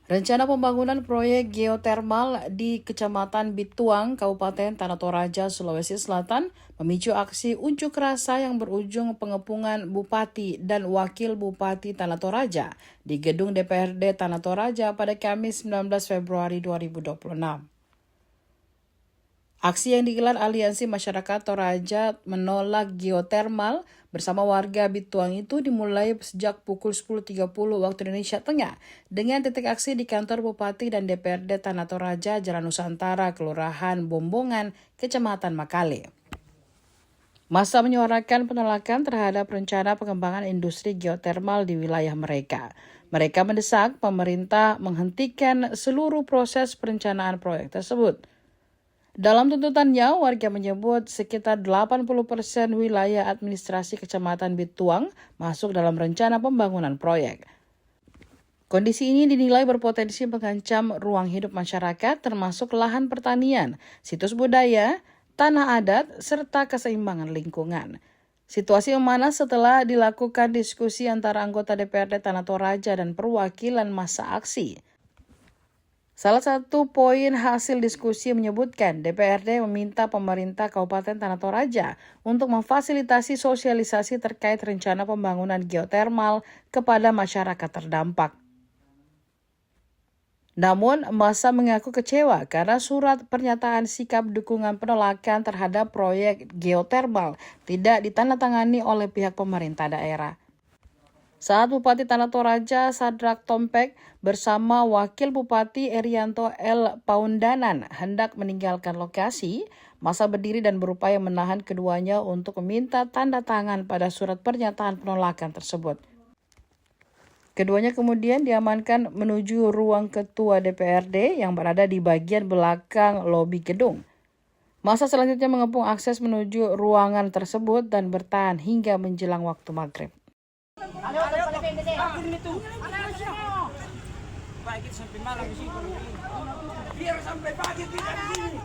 Rencana pembangunan proyek geotermal di Kecamatan Bituang, Kabupaten Tanah Toraja, Sulawesi Selatan memicu aksi unjuk rasa yang berujung pengepungan Bupati dan Wakil Bupati Tanah Toraja di gedung DPRD Tanah Toraja pada Kamis 19 Februari 2026. Aksi yang digelar Aliansi Masyarakat Toraja menolak geotermal bersama warga Bituang itu dimulai sejak pukul 10.30 waktu Indonesia Tengah dengan titik aksi di kantor Bupati dan DPRD Tanah Toraja, Jalan Nusantara, Kelurahan Bombongan, Kecamatan Makale. Massa menyuarakan penolakan terhadap rencana pengembangan industri geotermal di wilayah mereka. Mereka mendesak pemerintah menghentikan seluruh proses perencanaan proyek tersebut. Dalam tuntutannya, warga menyebut sekitar 80% wilayah administrasi Kecamatan Bituang masuk dalam rencana pembangunan proyek. Kondisi ini dinilai berpotensi mengancam ruang hidup masyarakat termasuk lahan pertanian, situs budaya, tanah adat, serta keseimbangan lingkungan. Situasi memanas setelah dilakukan diskusi antara anggota DPRD Tanah Toraja dan perwakilan massa aksi. Salah satu poin hasil diskusi menyebutkan DPRD meminta pemerintah Kabupaten Tanah Toraja untuk memfasilitasi sosialisasi terkait rencana pembangunan geotermal kepada masyarakat terdampak. Namun, massa mengaku kecewa karena surat pernyataan sikap dukungan penolakan terhadap proyek geotermal tidak ditandatangani oleh pihak pemerintah daerah. Saat Bupati Tanah Toraja Sadrak Tompek bersama Wakil Bupati Erianto L. Paundanan hendak meninggalkan lokasi, massa berdiri dan berupaya menahan keduanya untuk meminta tanda tangan pada surat pernyataan penolakan tersebut. Keduanya kemudian diamankan menuju ruang Ketua DPRD yang berada di bagian belakang lobi gedung. Massa selanjutnya mengepung akses menuju ruangan tersebut dan bertahan hingga menjelang waktu maghrib. Pagi sampai malam sih biar sampai pagi kita di sini.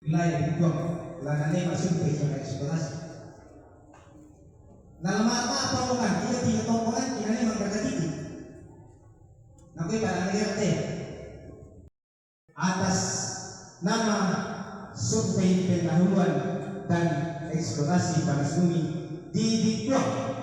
Wilayah itu lahannya masih berjalan eksplorasi. Dalam apa bukan kita tidak tahu kan kita ini memberkati itu. Nanti pada negara atas nama survei pendahuluan dan eksplorasi panas bumi di Bituang.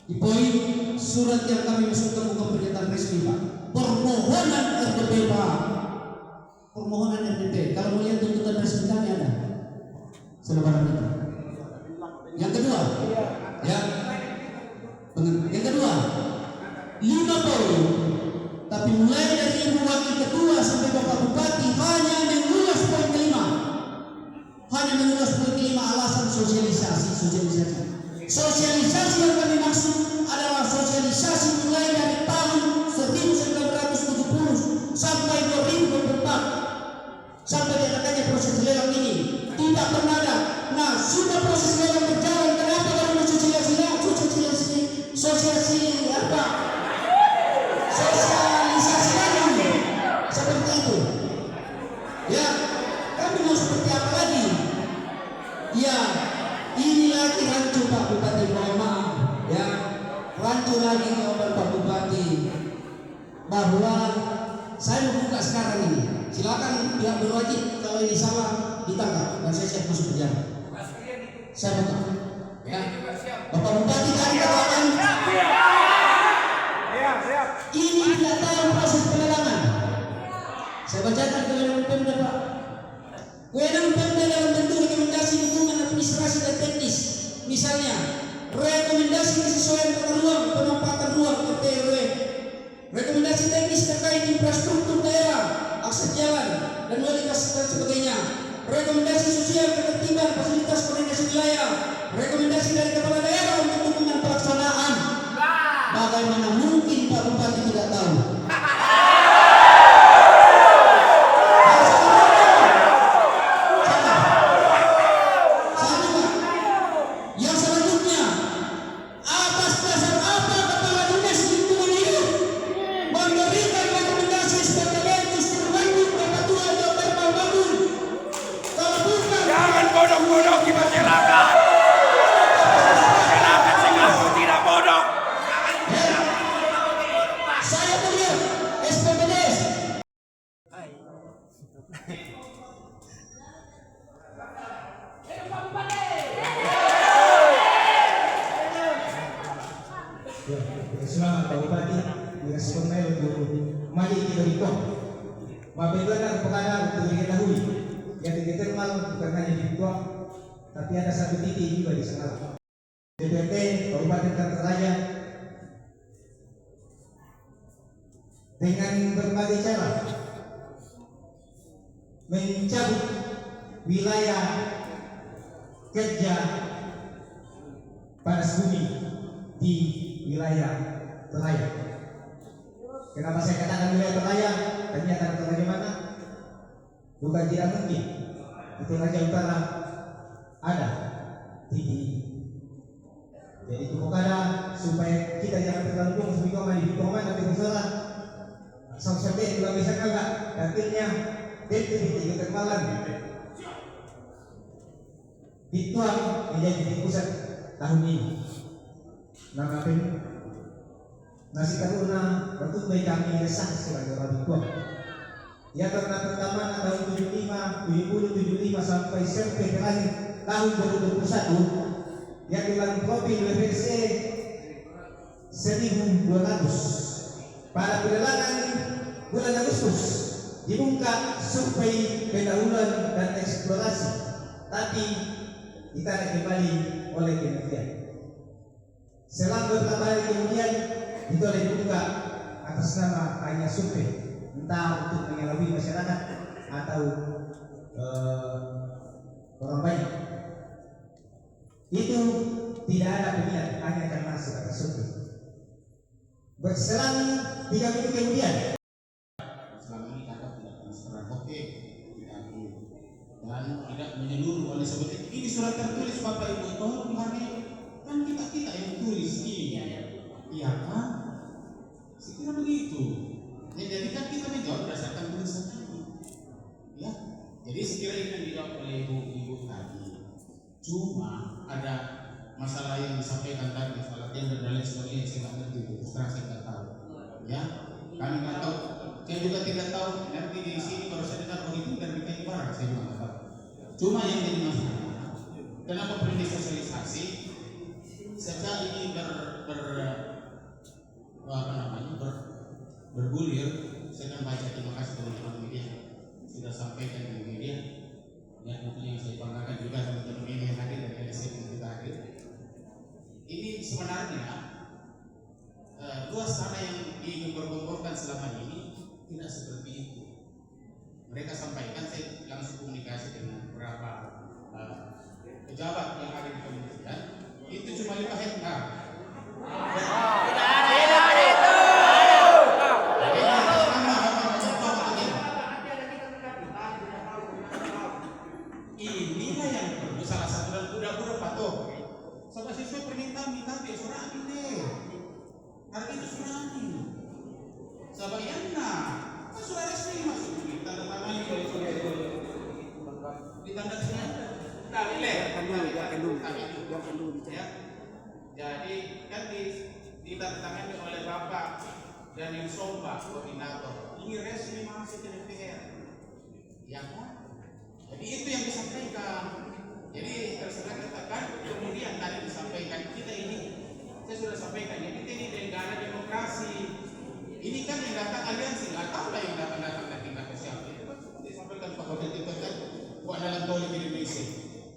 Di poin surat yang kami masukkan bukan pernyataan resmi Pak. Permohonan RDP Pak. Permohonan RDP. Kalau melihat tuntutan resmi kami ada. Sudah barang itu. Yang kedua, ya. Yang kedua, 5 poin. Tapi mulai dari Ibu Wakil Ketua sampai Bapak Bupati hanya mengulas poin kelima. Hanya mengulas poin kelima alasan sosialisasi. Sosialisasi yang kami maksud adalah sosialisasi mulai dari tahun 1970 sampai 2024 sampai diadakannya proses lelang ini tidak pernah ada. Nah, sudah proses lelang berjalan, kenapa baru sosialisasi apa? Sosialisasi lagi seperti itu. Ya, kami mau seperti apa lagi? Ya, ini lagi rancu Pak Bupati, mohon maaf ya, rancu lagi jawaban Pak Bupati bahwa saya membuka sekarang ini. Silakan pihak berwajib kalau ini salah ditangkap dan saya siap masuk penjara. Saya buka. Ya, Bapak Bupati tadi katakan ini tidak tahu proses pelelangan. Saya bacakan kewenangan Pemda Pak. Kewenangan Pemda dalam bentuk rekomendasi dukungan administrasi dan teknis. Misalnya, rekomendasi kesesuaian tata ruang, penempatan ruang RT/RW, rekomendasi teknis terkait infrastruktur daerah, akses jalan dan kualitas dan sebagainya, rekomendasi sosial ketertiban fasilitas koordinasi wilayah, rekomendasi dari kepala daerah untuk dukungan pelaksanaan. Bagaimana mungkin Pak Bupati tidak tahu? Yang selanjutnya, atas dasar apa Kepala Dinas Lingkungan Hidup memberikan rekomendasi sekaligus terbangun Ketua Geotermal Bangun? Kalau bukan, Jangan bodoh-bodohi masyarakat. Masyarakat Singapura tidak bodoh. saya melihat SPPDS. Selamat Pak Bupati, direspon untuk maju kita di Pon. Mabegana kepada untuk diketahui, yang geotermal bukan hanya di Pon, tapi ada satu titik juga di sana. DPRD Kabupaten Tangerang dengan berbagai cara mencabut wilayah kerja panas bumi di wilayah Teraya. Kenapa saya katakan wilayah Teraya? Ternyata Teraya mana? Bukan tidak mungkin. Itu Raja Utara ada di jadi Tukokada supaya kita jangan terlalu jauh di Bikoman nanti bersalah. Sampai juga bisa kagak akhirnya itu di Ketermalan dituang menjadi pusat tahun ini. Nama pun nasi karuna waktu baik kami resah sebagai orang tua. Ya karena pertama tahun 75, 70, 75 sampai sampai terakhir tahun 2021 yang dilakukan profil WPC 1.200 pada pelelangan bulan Agustus dibuka survei pendahuluan dan eksplorasi, tapi ditarik kembali oleh kementerian. Selang beberapa hari kemudian itu dibuka atas nama hanya survei, entah untuk mengelabui masyarakat atau orang banyak. Itu tidak ada peminat, hanya karena sebatas survei. Berselang 3 minggu kemudian, Selama ini kakak tidak pernah secara oke, tidak dan tidak menyeluruh oleh sebut ini surat tertulis Bapak Ibu tolong dihargai, kan kita yang tulis ini, iya kan? Sekira begitu. Ya, jadi kan kita menjawab berdasarkan tulisan ini, ya. Jadi sekira ini yang dijawab oleh ibu tadi. Cuma ada masalah yang disampaikan tadi, salah tender dan lain sebagainya, saya nggak ngerti itu, terus terang saya nggak tahu. Ya, kami nggak tahu. Saya juga tidak tahu. Nanti di sini baru saya dengar begitu dan ditanya barang, saya juga nggak tahu. Cuma yang jadi masalah, kenapa perlu disosialisasi? Sejak ini bergulir, saya akan baca. Terima kasih teman-teman media sudah sampaikan di media. Ya, tentunya saya banggakan juga teman-teman media yang hadir dan LSM yang juga hadir. Ini sebenarnya luas tanah yang digembar-gemborkan selama ini tidak seperti itu. Mereka sampaikan, saya langsung komunikasi dengan beberapa pejabat yang ada di kementerian, itu cuma 5 hektar. Inilah yang perlu salah satu dan budak-budak patuh. Sama sesuai permintaan minta surani deh. Hari itu surani. Sahabat Yana, kan sudah resmi masuk tanda tangan di tanda tangan. Nah, ini ya. Jadi kan ditandatangani oleh Bapak Daniel Somba, koordinator. Ini resmi masuk ke DPR. Ya kan? Jadi itu yang disampaikan. Jadi terserah katakan kemudian tadi disampaikan kita ini, saya sudah sampaikan ya, kita ini negara demokrasi. Ini kan yang datang aliansi, nggak tahu lah yang datang dari tingkat siapa. Itu kan disampaikan Pak Wakil Ketua kan, buat dalam Tolik Indonesia.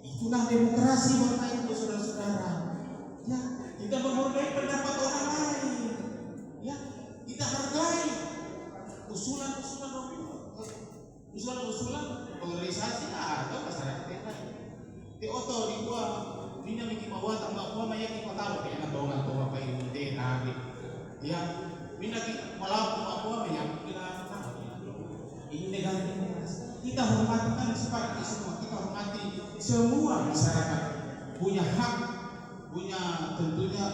Itulah demokrasi Bapak Ibu saudara-saudara. Ya, kita menghargai pendapat orang lain. Ya, kita hargai usulan polarisasi atau masyarakat yang lain. Oto di gua mina miki mawata mbak maya ki patalo kaya na bawa ko pa yung hindi nabi. Ya, mina ki malaw ko maya kina ini negara demokrasi. Kita hormati sepakat semua. Kita hormati semua masyarakat punya hak, punya tentunya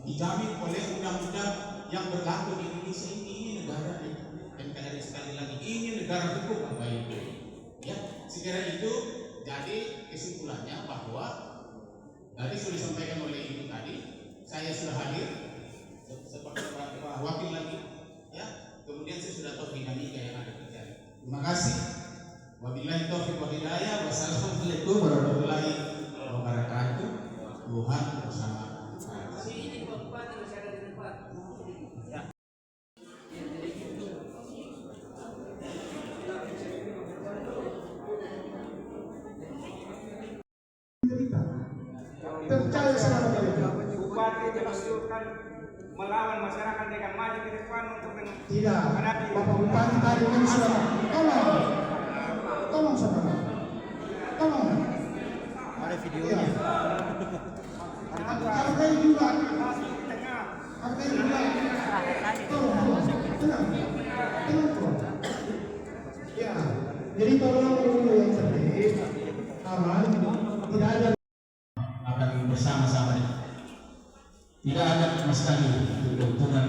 dijamin oleh undang-undang yang berlaku di Indonesia ini negara NKRI sekali lagi ini negara hukum apa itu? Ya, sekira itu jadi kesimpulannya bahwa tadi sudah disampaikan oleh Ibu tadi, saya sudah hadir seperti Pak Wakil lagi, ya. Kemudian saya sudah tahu dinamika yang ada di sana. Terima kasih. Wabillahi taufiq wal hidayah. Wassalamualaikum warahmatullahi wabarakatuh. Tuhan bersama. Ini Pak Bupati masih ada di tempat. Ya. Percaya sama mereka. Bupati dimaksudkan melawan masyarakat dengan maju ke depan untuk Tidak. menghadapi Bapak Bupati tadi kan sudah tolong saudara. Tolong. ada videonya. Hargai juga. Tengah. Hargai juga. Tolong. Tenang. Ya. Jadi tolong dulu yang tertib, aman, tidak ada Akan bersama-sama. Tidak ada sama sekali keuntungan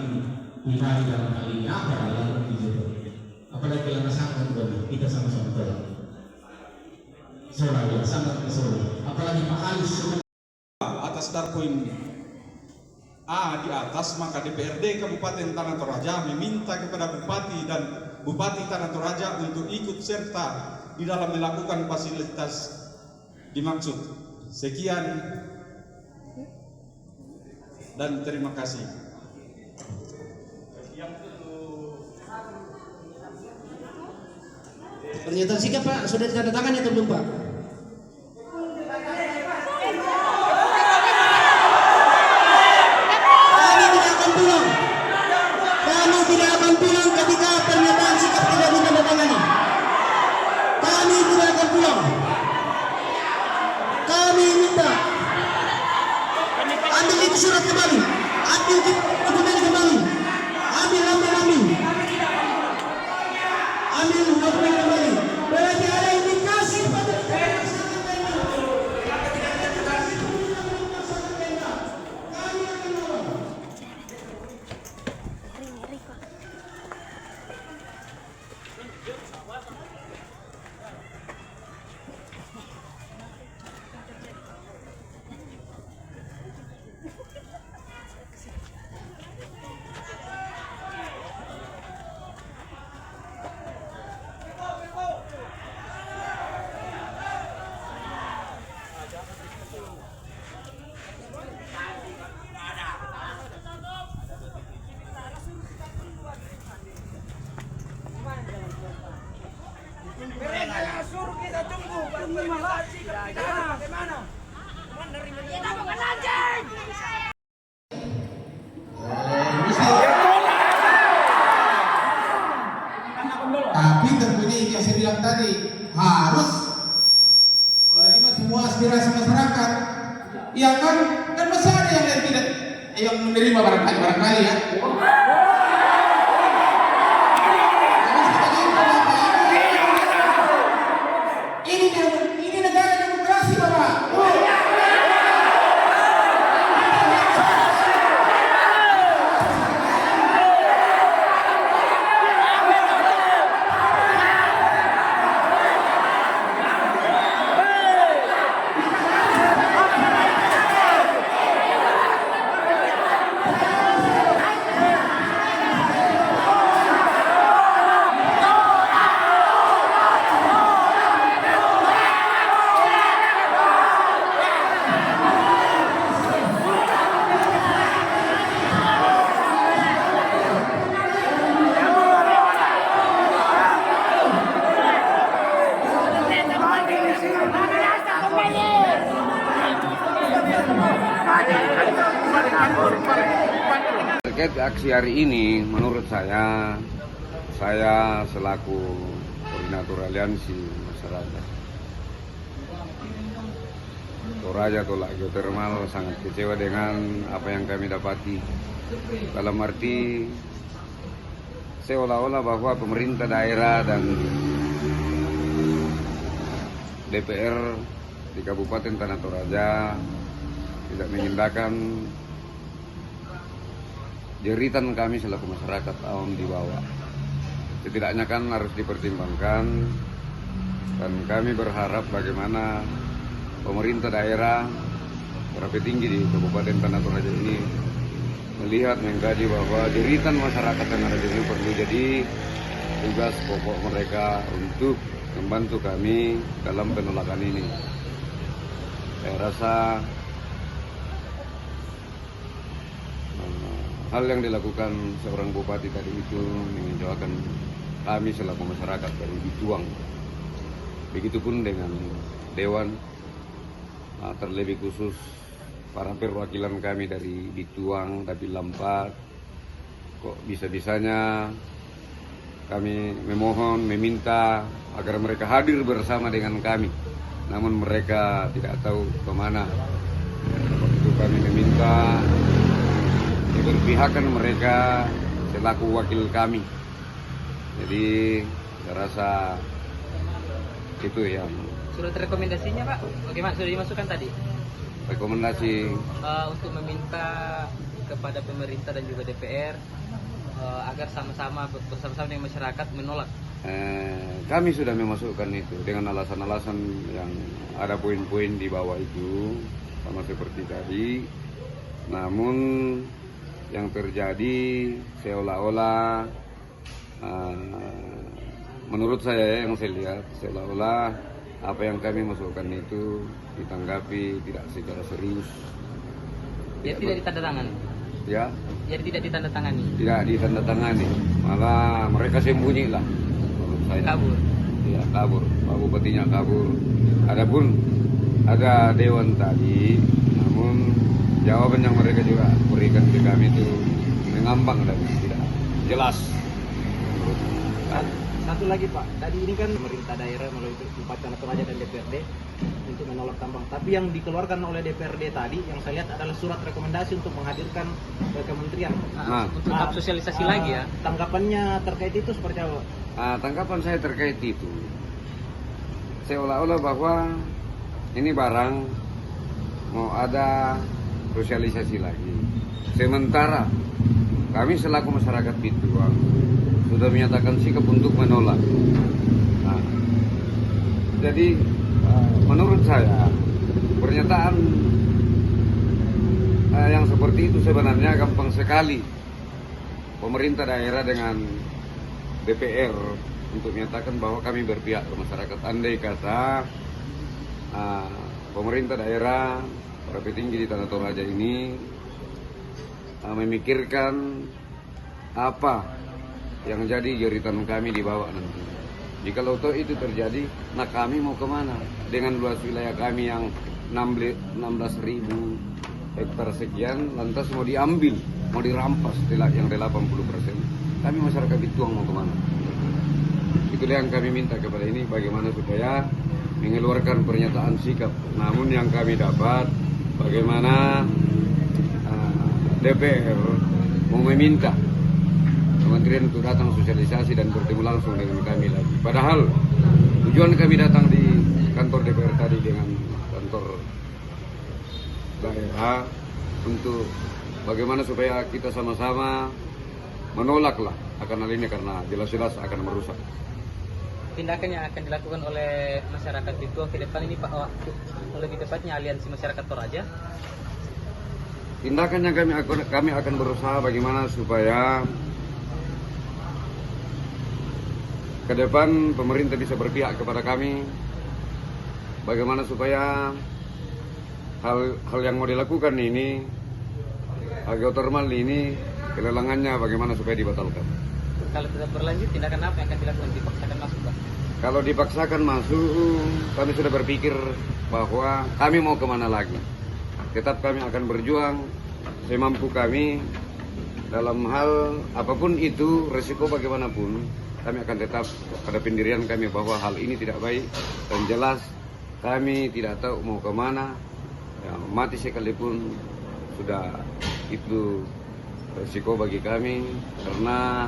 pribadi dalam hal ini apa dalam hidup. Apalagi kalau sangat kita sama-sama tahu. Soalnya sangat kesulitan. Apalagi Pak Alis atas darpoin A di atas, maka DPRD Kabupaten Tanah Toraja meminta kepada Bupati dan Bupati Tanah Toraja untuk ikut serta di dalam melakukan fasilitas dimaksud. Sekian dan terima kasih. Pernyataan sikap Pak, sudah ditandatangani atau belum Pak? Kami tidak akan pulang. Kami tidak akan pulang ketika pernyataan sikap tidak ditandatangani. Kami tidak akan pulang. Kami minta ambil itu surat kembali, ambil dokumen kembali, ambil dokumen kembali. Berarti ada indikasi pada terima barangkali ya. Ini negara demokrasi, Bapak. Terkait aksi hari ini, menurut saya selaku koordinator aliansi masyarakat Toraja Tolak Geotermal sangat kecewa dengan apa yang kami dapati. Dalam arti seolah-olah bahwa pemerintah daerah dan DPR di Kabupaten Tanah Toraja tidak mengindahkan jeritan kami selaku masyarakat awam di bawah. Setidaknya kan harus dipertimbangkan, dan kami berharap bagaimana pemerintah daerah, para petinggi di Kabupaten Tanah Toraja ini melihat mengkaji bahwa jeritan masyarakat Tanah Toraja ini perlu jadi tugas pokok mereka untuk membantu kami dalam penolakan ini. Saya rasa hal yang dilakukan seorang bupati tadi itu mengecewakan kami selaku masyarakat dari Bituang. Begitupun dengan Dewan, terlebih khusus para perwakilan kami dari Bituang, tapi Lampat. Kok bisa-bisanya kami memohon, meminta agar mereka hadir bersama dengan kami, namun mereka tidak tahu kemana. Waktu itu kami meminta keberpihakan mereka selaku wakil kami. Jadi saya rasa itu yang surat rekomendasinya, Pak, bagaimana sudah dimasukkan tadi? Rekomendasi Untuk meminta kepada pemerintah dan juga DPR agar sama-sama bersama-sama dengan masyarakat menolak. Kami sudah memasukkan itu dengan alasan-alasan yang ada poin-poin di bawah itu sama seperti tadi. Namun yang terjadi seolah-olah menurut saya yang saya lihat seolah-olah apa yang kami masukkan itu ditanggapi tidak secara serius. Ya, tidak ditandatangani. Ya, Jadi tidak ditandatangani. tidak ditandatangani, malah mereka sembunyi lah menurut saya. Kabur. Ya, kabur. Pak Bupatinya kabur. Adapun ada dewan tadi, namun jawaban yang mereka juga berikan ke kami itu mengambang dan tidak jelas. Satu lagi Pak, tadi ini kan pemerintah daerah melalui Bupati Tanah Toraja dan DPRD untuk menolak tambang. Tapi yang dikeluarkan oleh DPRD tadi yang saya lihat adalah surat rekomendasi untuk menghadirkan kementerian. Untuk tahap sosialisasi lagi ya. Tanggapannya terkait itu seperti apa? Tanggapan saya terkait itu seolah-olah bahwa ini barang mau ada sosialisasi lagi. Sementara kami selaku masyarakat Bituang sudah menyatakan sikap untuk menolak. Jadi menurut saya pernyataan yang seperti itu sebenarnya gampang sekali pemerintah daerah dengan DPR untuk menyatakan bahwa kami berpihak ke masyarakat. Andai kata pemerintah daerah, para petinggi di Tanah Toraja ini memikirkan apa yang jadi jeritan kami di bawah nanti. Jika toh itu terjadi, nah kami mau kemana? Dengan luas wilayah kami yang 16.000 hektar sekian, lantas mau diambil, mau dirampas yang 80%. Kami masyarakat Bituang mau kemana? Itulah yang kami minta kepada ini, bagaimana supaya mengeluarkan pernyataan sikap. Namun yang kami dapat, bagaimana DPR mau meminta kementerian untuk datang sosialisasi dan bertemu langsung dengan kami lagi. Padahal tujuan kami datang di kantor DPR tadi dengan kantor daerah untuk bagaimana supaya kita sama-sama menolaklah akan hal ini karena jelas-jelas akan merusak. Tindakan yang akan dilakukan oleh masyarakat Bituang ke depan ini Pak, lebih tepatnya Aliansi Masyarakat Toraja? Tindakan yang kami akan berusaha bagaimana supaya ke depan pemerintah bisa berpihak kepada kami, bagaimana supaya hal yang mau dilakukan ini, geotermal ini, kelelangannya bagaimana supaya dibatalkan. Kalau tetap berlanjut, tindakan apa yang akan dilakukan? Dipaksakan masuk, Pak? Kalau dipaksakan masuk, kami sudah berpikir bahwa kami mau kemana lagi. Tetap kami akan berjuang semampu kami dalam hal apapun itu, resiko bagaimanapun, kami akan tetap pada pendirian kami bahwa hal ini tidak baik dan jelas kami tidak tahu mau kemana. Ya, mati sekalipun sudah itu resiko bagi kami karena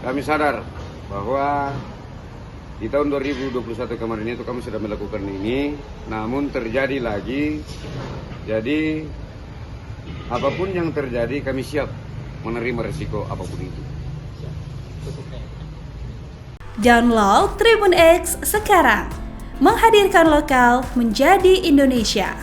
kami sadar bahwa di tahun 2021 kemarin itu kami sudah melakukan ini, namun terjadi lagi. Jadi apapun yang terjadi kami siap menerima resiko apapun itu. Download Tribun X sekarang, menghadirkan lokal menjadi Indonesia.